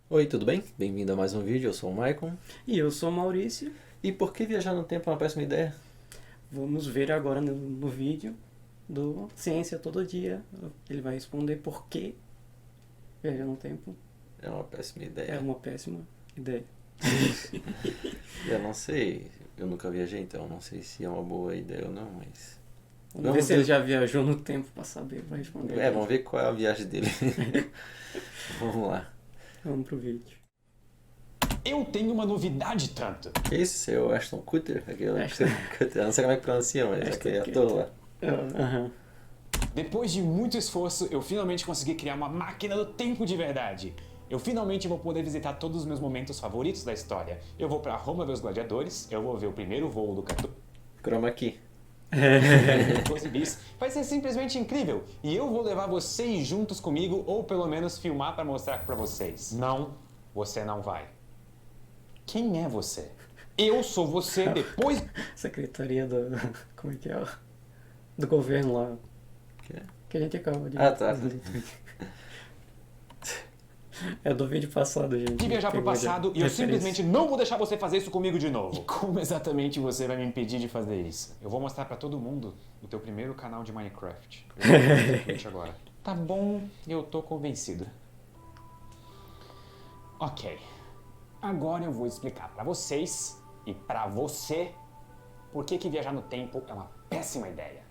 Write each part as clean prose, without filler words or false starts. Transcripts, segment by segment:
Oi, tudo bem? Bem-vindo a mais um vídeo, eu sou o Maicon. E eu sou o Maurício. E por que viajar no tempo é uma péssima ideia? Vamos ver agora no vídeo do Ciência Todo Dia. Ele vai responder por que viajar no tempo É uma péssima é ideia. uma péssima ideia. Eu não sei, eu nunca viajei, então eu não sei se é uma boa ideia ou não, mas... Vamos ver se ele já viajou no tempo para saber, para responder. Vamos ver qual é a viagem dele. Vamos lá. Vamos pro vídeo. Eu tenho uma novidade, tanto. Que isso, seu Ashton Kutcher? Aquele Ashton Kutcher, eu não sei como é que pronuncia, mas Ashton aquele Kutcher. ator lá. Aham. Depois de muito esforço, eu finalmente consegui criar uma máquina do tempo de verdade. Eu finalmente vou poder visitar todos os meus momentos favoritos da história. Eu vou pra Roma ver os gladiadores, eu vou ver o primeiro voo do 14 Chroma Key. bis. Vai ser simplesmente incrível. E eu vou levar vocês juntos comigo, ou pelo menos filmar pra mostrar pra vocês. Não, você não vai. Quem é você? Eu sou você depois... Secretaria do... Como é que é? Do governo lá. Que é? Que a gente acaba de... Ah, tá. É do vídeo passado, gente. de viajar pro Pegou de passado e eu referência. simplesmente não vou deixar você fazer isso comigo de novo. E como exatamente você vai me impedir de fazer isso? Eu vou mostrar pra todo mundo o teu primeiro canal de Minecraft. Eu vou fazer o Twitch agora. Tá bom, eu tô convencido. Ok. Agora eu vou explicar pra vocês e pra você por que viajar no tempo é uma péssima ideia.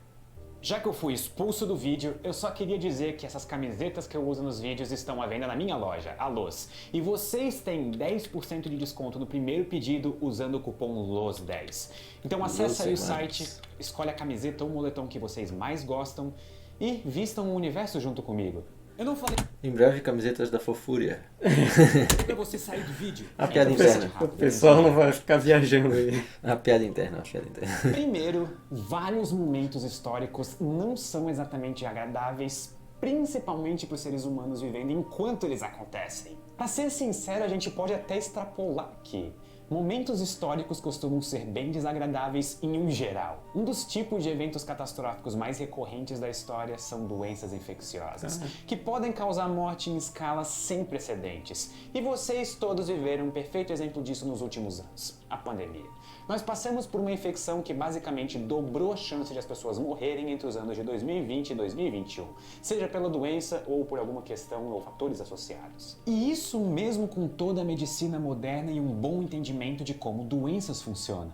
Já que eu fui expulso do vídeo, eu só queria dizer que essas camisetas que eu uso nos vídeos estão à venda na minha loja, a Los. E vocês têm 10% de desconto no primeiro pedido usando o cupom LOS10. Então acessa aí o site, escolhe a camiseta ou moletom que vocês mais gostam e vistam o universo junto comigo. Eu não falei Em breve, camisetas da Fofúria. pra você sair do vídeo. A piada Então, interna. O pessoal não vai ficar viajando aí. A piada interna, a piada interna. Primeiro, vários momentos históricos não são exatamente agradáveis, principalmente para os seres humanos vivendo enquanto eles acontecem. Para ser sincero, a gente pode até extrapolar aqui. Momentos históricos costumam ser bem desagradáveis em um geral. Um dos tipos de eventos catastróficos mais recorrentes da história são doenças infecciosas, que podem causar morte em escalas sem precedentes. E vocês todos viveram um perfeito exemplo disso nos últimos anos, a pandemia. Nós passamos por uma infecção que basicamente dobrou a chance de as pessoas morrerem entre os anos de 2020 e 2021, seja pela doença ou por alguma questão ou fatores associados. E isso mesmo com toda a medicina moderna e um bom entendimento de como doenças funcionam.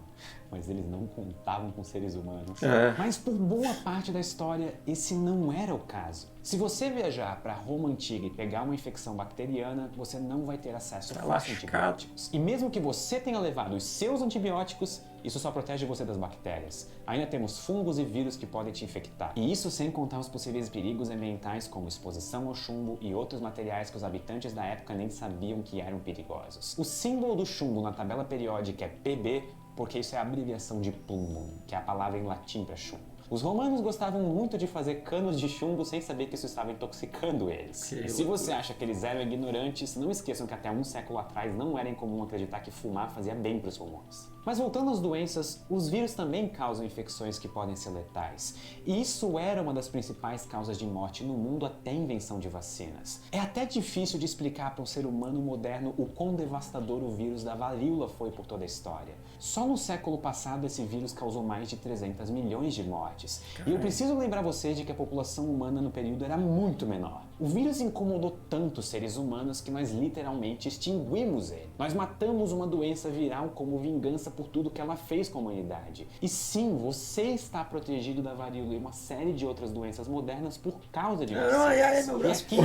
Mas eles não contavam com seres humanos. Mas por boa parte da história, esse não era o caso. Se você viajar para Roma Antiga e pegar uma infecção bacteriana, você não vai ter acesso a fácil a antibióticos. E mesmo que você tenha levado os seus antibióticos, isso só protege você das bactérias. Ainda temos fungos e vírus que podem te infectar. E isso sem contar os possíveis perigos ambientais como exposição ao chumbo e outros materiais que os habitantes da época nem sabiam que eram perigosos. O símbolo do chumbo na tabela periódica é Pb, porque isso é a abreviação de plumbum, que é a palavra em latim para chumbo. Os romanos gostavam muito de fazer canos de chumbo sem saber que isso estava intoxicando eles. E se você acha que eles eram ignorantes, não esqueçam que até um século atrás não era incomum acreditar que fumar fazia bem para os pulmões. Mas voltando às doenças, os vírus também causam infecções que podem ser letais. E isso era uma das principais causas de morte no mundo até a invenção de vacinas. É até difícil de explicar para um ser humano moderno o quão devastador o vírus da varíola foi por toda a história. Só no século passado esse vírus causou mais de 300 milhões de mortes. E eu preciso lembrar vocês de que a população humana no período era muito menor. O vírus incomodou tanto os seres humanos que nós literalmente extinguimos ele. Nós matamos uma doença viral como vingança por tudo que ela fez com a humanidade. E sim, você está protegido da varíola e uma série de outras doenças modernas por causa de vacinas. meu E braço. aqui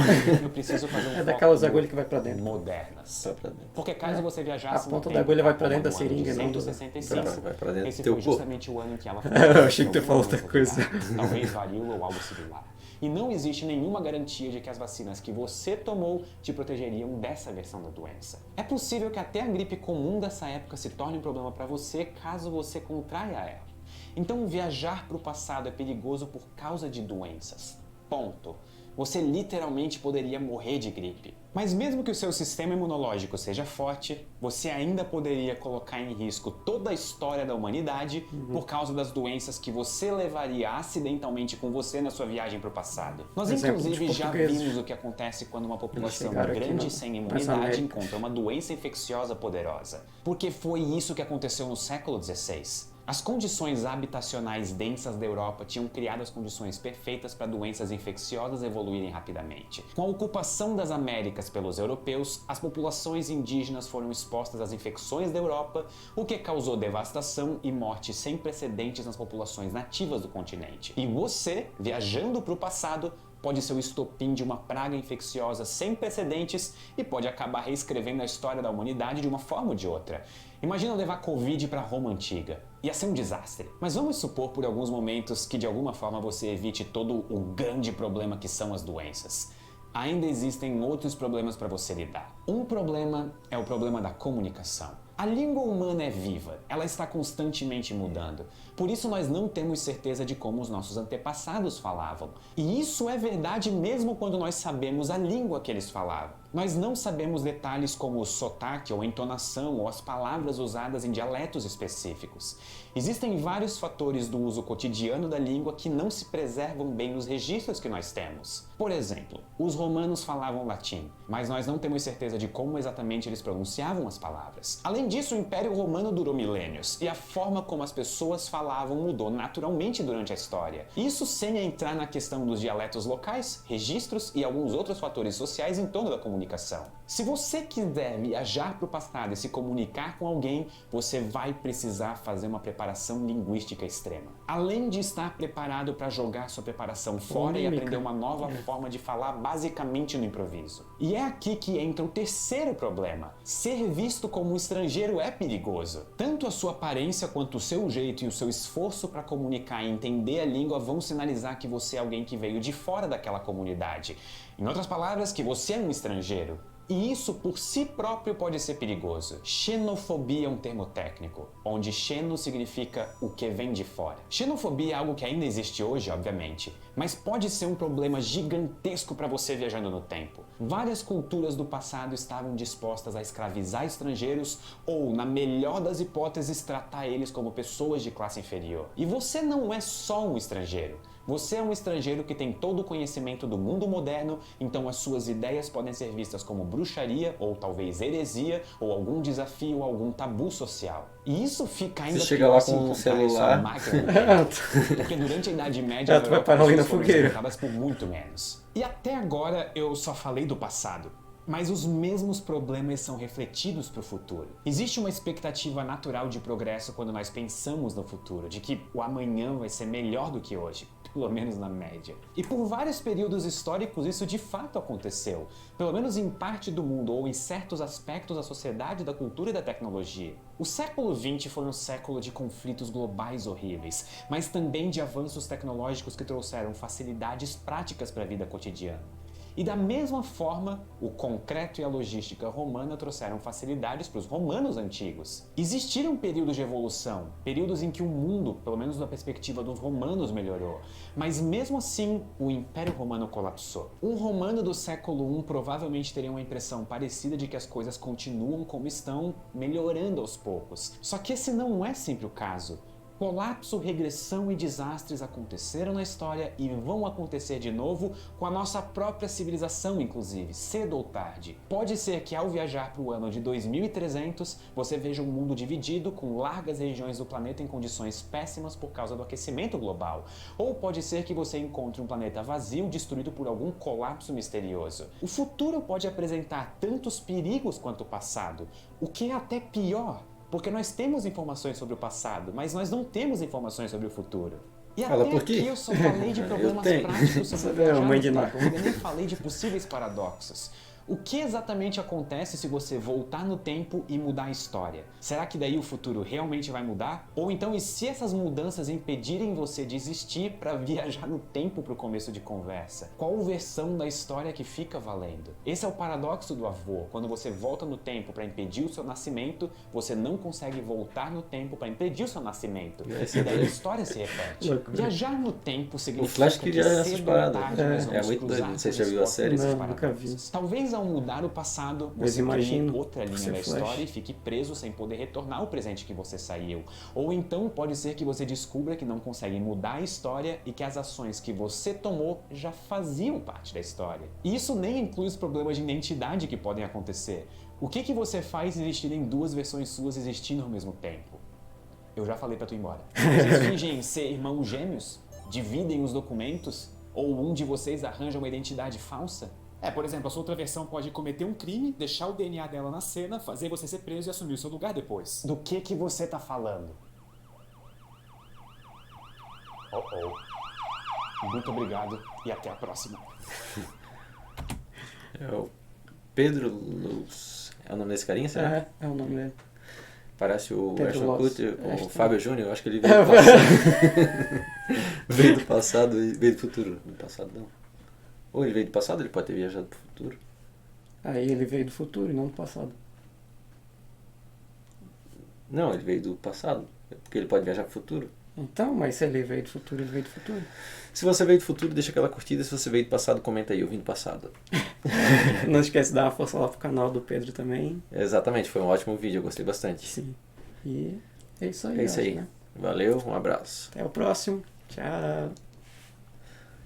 eu preciso fazer um É foco daquelas no agulhas que vai pra dentro. modernas. Vai pra dentro. Porque caso você viajasse A ponta no da tempo agulha vai para pra dentro Roma da no ano seringa, não do- 265, Vai pra dentro esse do teu foi corpo. justamente o ano em que ela Eu achei que tu ia falar outra algum coisa. lugar, talvez varíola ou algo similar. E não existe nenhuma garantia de que as vacinas que você tomou te protegeriam dessa versão da doença. É possível que até a gripe comum dessa época se torne um problema para você caso você contraia ela. Então viajar para o passado é perigoso por causa de doenças. Ponto. Você literalmente poderia morrer de gripe. Mas mesmo que o seu sistema imunológico seja forte, você ainda poderia colocar em risco toda a história da humanidade por causa das doenças que você levaria acidentalmente com você na sua viagem para o passado. Nós inclusive já vimos o que acontece quando uma população grande sem imunidade encontra uma doença infecciosa poderosa. Porque foi isso que aconteceu no século XVI. As condições habitacionais densas da Europa tinham criado as condições perfeitas para doenças infecciosas evoluírem rapidamente. Com a ocupação das Américas pelos europeus, as populações indígenas foram expostas às infecções da Europa, o que causou devastação e morte sem precedentes nas populações nativas do continente. E você, viajando para o passado, pode ser o estopim de uma praga infecciosa sem precedentes e pode acabar reescrevendo a história da humanidade de uma forma ou de outra. Imagina levar Covid para Roma Antiga. Ia ser um desastre. Mas vamos supor por alguns momentos que de alguma forma você evite todo o grande problema que são as doenças. Ainda existem outros problemas para você lidar. Um problema é o problema da comunicação. A língua humana é viva, ela está constantemente mudando. Por isso nós não temos certeza de como os nossos antepassados falavam. E isso é verdade mesmo quando nós sabemos a língua que eles falavam. Nós não sabemos detalhes como o sotaque ou a entonação ou as palavras usadas em dialetos específicos. Existem vários fatores do uso cotidiano da língua que não se preservam bem nos registros que nós temos. Por exemplo, os romanos falavam latim, mas nós não temos certeza de como exatamente eles pronunciavam as palavras. Além disso, o Império Romano durou milênios e a forma como as pessoas falavam mudou naturalmente durante a história. Isso sem entrar na questão dos dialetos locais, registros e alguns outros fatores sociais em torno da comunicação. Se você quiser viajar para o passado e se comunicar com alguém, você vai precisar fazer uma preparação linguística extrema. Além de estar preparado para jogar sua preparação fora e aprender uma nova forma de falar basicamente no improviso. E é aqui que entra o terceiro problema. Ser visto como um estrangeiro é perigoso. Tanto a sua aparência quanto o seu jeito e o seu esforço para comunicar e entender a língua vão sinalizar que você é alguém que veio de fora daquela comunidade. Em outras palavras, que você é um estrangeiro. E isso por si próprio pode ser perigoso. Xenofobia é um termo técnico, onde xeno significa o que vem de fora. Xenofobia é algo que ainda existe hoje, obviamente, mas pode ser um problema gigantesco para você viajando no tempo. Várias culturas do passado estavam dispostas a escravizar estrangeiros ou, na melhor das hipóteses, tratar eles como pessoas de classe inferior. E você não é só um estrangeiro. Você é um estrangeiro que tem todo o conhecimento do mundo moderno, então as suas ideias podem ser vistas como bruxaria, ou talvez heresia, ou algum desafio, algum tabu social. E isso fica ainda chega lá com um celular. Porque durante a Idade Média, tu vai parar ali na fogueira. Por muito menos. E até agora eu só falei do passado. Mas os mesmos problemas são refletidos para o futuro. Existe uma expectativa natural de progresso quando nós pensamos no futuro, de que o amanhã vai ser melhor do que hoje, pelo menos na média. E por vários períodos históricos isso de fato aconteceu, pelo menos em parte do mundo ou em certos aspectos da sociedade, da cultura e da tecnologia. O século XX foi um século de conflitos globais horríveis, mas também de avanços tecnológicos que trouxeram facilidades práticas para a vida cotidiana. E da mesma forma, o concreto e a logística romana trouxeram facilidades para os romanos antigos. Existiram períodos de evolução, períodos em que o mundo, pelo menos da perspectiva dos romanos, melhorou. Mas mesmo assim, o Império Romano colapsou. Um romano do século I provavelmente teria uma impressão parecida de que as coisas continuam como estão, melhorando aos poucos. Só que esse não é sempre o caso. Colapso, regressão e desastres aconteceram na história e vão acontecer de novo com a nossa própria civilização, inclusive, cedo ou tarde. Pode ser que ao viajar para o ano de 2300, você veja um mundo dividido com largas regiões do planeta em condições péssimas por causa do aquecimento global. Ou pode ser que você encontre um planeta vazio destruído por algum colapso misterioso. O futuro pode apresentar tantos perigos quanto o passado, o que é até pior. Porque nós temos informações sobre o passado, mas nós não temos informações sobre o futuro. E até aqui eu só falei de problemas práticos sobre viajar no tempo, eu ainda nem falei de possíveis paradoxos. O que exatamente acontece se você voltar no tempo e mudar a história? Será que daí o futuro realmente vai mudar? Ou então, e se essas mudanças impedirem você de existir para viajar no tempo para o começo de conversa? Qual versão da história que fica valendo? Esse é o paradoxo do avô. Quando você volta no tempo para impedir o seu nascimento, você não consegue voltar no tempo para impedir o seu nascimento. E daí a história se repete. Viajar no tempo significa o Flash que cedo essas paradas é muito doido. Você já viu a série? Não, nunca vi. Talvez a ao mudar o passado, Mas você crie imagino outra que linha você da flash. história e fique preso sem poder retornar ao presente que você saiu. Ou então pode ser que você descubra que não consegue mudar a história e que as ações que você tomou já faziam parte da história. E isso nem inclui os problemas de identidade que podem acontecer. O que você faz se existirem duas versões suas existindo ao mesmo tempo? Eu já falei pra tu ir embora. Vocês fingem ser irmãos gêmeos? Dividem os documentos? Ou um de vocês arranja uma identidade falsa? Por exemplo, a sua outra versão pode cometer um crime, deixar o DNA dela na cena, fazer você ser preso e assumir o seu lugar depois. Do que você tá falando? Muito obrigado e até a próxima. É o Pedro Luz. É o nome desse carinha, será? É o nome dele. Parece o Pedro Ashton Luz. Kutcher, o Ashton. Fábio Júnior. Eu acho que ele veio do passado. Veio do passado e veio do futuro. Do passado não. Ou ele veio do passado, ele pode ter viajado pro futuro. Aí ele veio do futuro e não do passado. Não, ele veio do passado. Porque ele pode viajar pro futuro. Então, mas se ele veio do futuro, ele veio do futuro. Se você veio do futuro, deixa aquela curtida. Se você veio do passado, comenta aí. Eu vim do passado. Não esquece de dar uma força lá pro canal do Pedro também. Exatamente, foi um ótimo vídeo. Eu gostei bastante. Sim. E é isso aí. É isso eu acho, aí. né? Valeu, um abraço. Até o próximo. Tchau.